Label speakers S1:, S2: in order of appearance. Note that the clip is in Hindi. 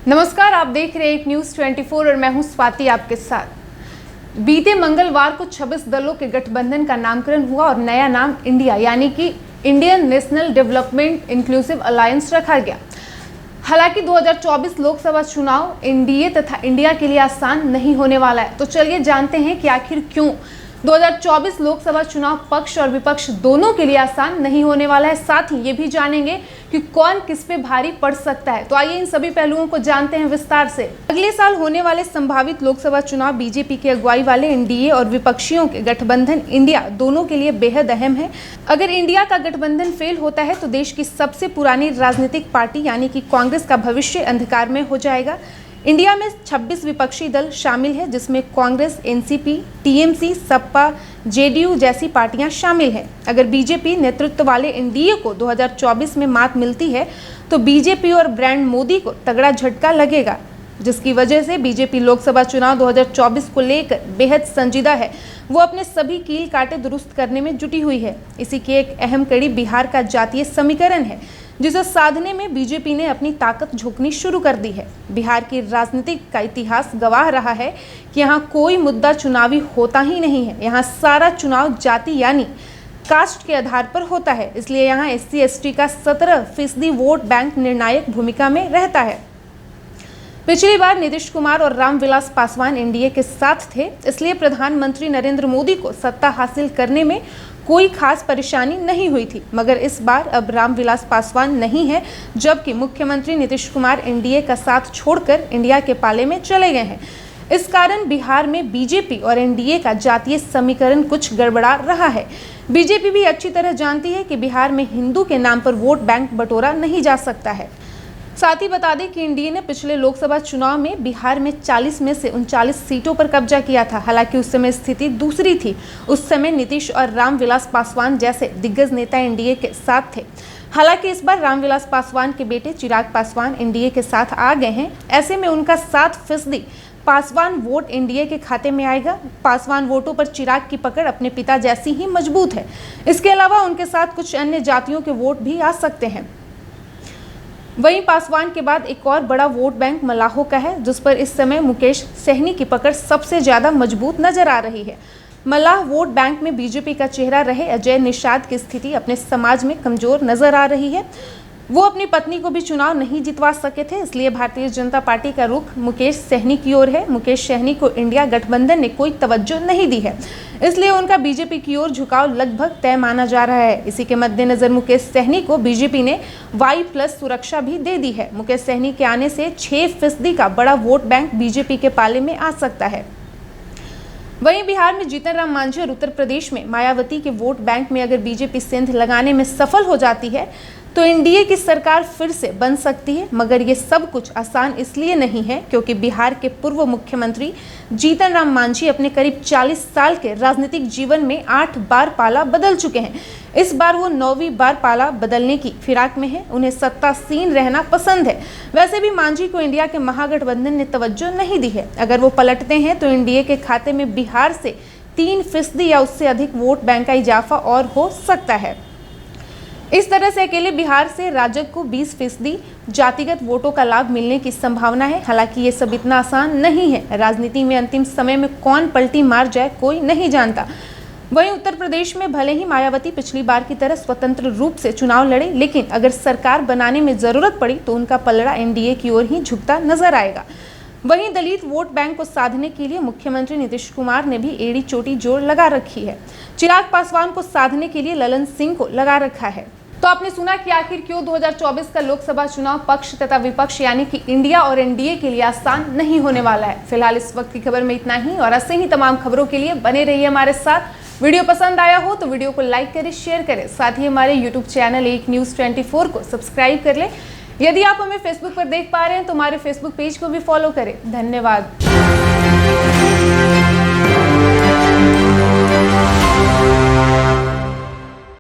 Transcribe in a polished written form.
S1: नमस्कार, आप देख रहे हैं एक न्यूज़ 24 और मैं हूं स्वाति आपके साथ। बीते मंगलवार को 26 दलों के गठबंधन का नामकरण हुआ और नया नाम इंडिया यानी कि Indian national development inclusive alliance रखा गया। हालांकि 2024 लोकसभा चुनाव एनडीए तथा इंडिया के लिए आसान नहीं होने वाला है। तो चलिए जानते हैं कि आखिर क्यों 2024 लोकसभा चुनाव पक्ष और विपक्ष दोनों के लिए आसान नहीं होने वाला है। साथ ही ये भी जानेंगे कि कौन किस पे भारी पड़ सकता है। तो आइए इन सभी पहलुओं को जानते हैं विस्तार से। अगले साल होने वाले संभावित लोकसभा चुनाव बीजेपी की अगुवाई वाले एनडीए और विपक्षियों के गठबंधन इंडिया दोनों के लिए बेहद अहम है। अगर इंडिया का गठबंधन फेल होता है तो देश की सबसे पुरानी राजनीतिक पार्टी यानी कि कांग्रेस का भविष्य अंधकार में हो जाएगा। इंडिया में 26 विपक्षी दल शामिल है, जिसमें Congress, NCP, TMC, Sapa, JDU जैसी पार्टियां शामिल हैं। अगर बीजेपी नेतृत्व वाले एनडीए को 2024 में मात मिलती है तो बीजेपी और ब्रांड मोदी को तगड़ा झटका लगेगा, जिसकी वजह से बीजेपी लोकसभा चुनाव 2024 को लेकर बेहद संजीदा है। वो अपने सभी कील कांटे दुरुस्त करने में जुटी हुई है। इसी की एक अहम कड़ी बिहार का जातीय समीकरण है, जिसे साधने में बीजेपी ने अपनी ताकत झोंकनी शुरू कर दी है। बिहार की राजनीति का इतिहास गवाह रहा है कि यहाँ कोई मुद्दा चुनावी होता ही नहीं है। यहाँ सारा चुनाव जाति यानी कास्ट के आधार पर होता है। इसलिए यहाँ SC/ST का 17% वोट बैंक निर्णायक भूमिका में रहता है। पिछली बार नीतीश कुमार और रामविलास पासवान एनडीए के साथ थे, इसलिए प्रधानमंत्री नरेंद्र मोदी को सत्ता हासिल करने में कोई खास परेशानी नहीं हुई थी। मगर इस बार अब रामविलास पासवान नहीं है, जबकि मुख्यमंत्री नीतीश कुमार एनडीए का साथ छोड़कर इंडिया के पाले में चले गए हैं। इस कारण बिहार में बीजेपी और एनडीए का जातीय समीकरण कुछ गड़बड़ा रहा है। बीजेपी भी अच्छी तरह जानती है कि बिहार में हिंदू के नाम पर वोट बैंक बटोरा नहीं जा सकता है। साथ ही बता दें कि एनडीए ने पिछले लोकसभा चुनाव में बिहार में 40 में से 39 सीटों पर कब्जा किया था। हालांकि उस समय स्थिति दूसरी थी। उस समय नीतीश और रामविलास पासवान जैसे दिग्गज नेता एनडीए के साथ थे। हालांकि इस बार रामविलास पासवान के बेटे चिराग पासवान एनडीए के साथ आ गए हैं। ऐसे में उनका 7% पासवान वोट एनडीए के खाते में आएगा। पासवान वोटों पर चिराग की पकड़ अपने पिता जैसी ही मजबूत है। इसके अलावा उनके साथ कुछ अन्य जातियों के वोट भी आ सकते हैं। वहीं पासवान के बाद एक और बड़ा वोट बैंक मल्लाहों का है, जिस पर इस समय मुकेश सहनी की पकड़ सबसे ज्यादा मजबूत नजर आ रही है। मल्लाह वोट बैंक में बीजेपी का चेहरा रहे अजय निषाद की स्थिति अपने समाज में कमजोर नजर आ रही है। वो अपनी पत्नी को भी चुनाव नहीं जितवा सके थे, इसलिए भारतीय जनता पार्टी का रुख मुकेश सहनी की ओर है। मुकेश सहनी को इंडिया गठबंधन ने कोई तवज्जो नहीं दी है, इसलिए उनका बीजेपी की ओर झुकाव लगभग तय माना जा रहा है। इसी के मद्देनजर मुकेश सहनी को बीजेपी ने Y+ सुरक्षा भी दे दी है। मुकेश सहनी के आने से 6% का बड़ा वोट बैंक बीजेपी के पाले में आ सकता है। वहीं बिहार में जीतन राम मांझी और उत्तर प्रदेश में मायावती के वोट बैंक में अगर बीजेपी सेंध लगाने में सफल हो जाती है तो एनडीए की सरकार फिर से बन सकती है। मगर ये सब कुछ आसान इसलिए नहीं है क्योंकि बिहार के पूर्व मुख्यमंत्री जीतन राम मांझी अपने करीब 40 साल के राजनीतिक जीवन में 8 बार पाला बदल चुके हैं। इस बार वो 9वीं बार पाला बदलने की फिराक में है। उन्हें सत्तासीन रहना पसंद है। वैसे भी मांझी को इंडिया के महागठबंधन ने तवज्जो नहीं दी है। अगर वो पलटते हैं तो एनडीए के खाते में बिहार से 3% या उससे अधिक वोट बैंक का इजाफा और हो सकता है। इस तरह से अकेले बिहार से राजग को 20% जातिगत वोटों का लाभ मिलने की संभावना है। हालांकि ये सब इतना आसान नहीं है। राजनीति में अंतिम समय में कौन पलटी मार जाए कोई नहीं जानता। वहीं उत्तर प्रदेश में भले ही मायावती पिछली बार की तरह स्वतंत्र रूप से चुनाव लड़े, लेकिन अगर सरकार बनाने में जरूरत पड़ी तो उनका पलड़ा एनडीए की ओर ही झुकता नजर आएगा। वहीं दलित वोट बैंक को साधने के लिए मुख्यमंत्री नीतीश कुमार ने भी एड़ी चोटी जोर लगा रखी है। चिराग पासवान को साधने के लिए ललन सिंह को लगा रखा है। तो आपने सुना कि आखिर क्यों 2024 का लोकसभा चुनाव पक्ष तथा विपक्ष यानी कि इंडिया और एनडीए के लिए आसान नहीं होने वाला है। फिलहाल इस वक्त की खबर में इतना ही और ऐसे ही तमाम खबरों के लिए बने रहिए हमारे साथ। वीडियो पसंद आया हो तो वीडियो को लाइक करें, शेयर करें। साथ ही हमारे यूट्यूब चैनल एक न्यूज़ 24 को सब्सक्राइब कर लें। यदि आप हमें फेसबुक पर देख पा रहे हैं तो हमारे फेसबुक पेज को भी फॉलो करें। धन्यवाद।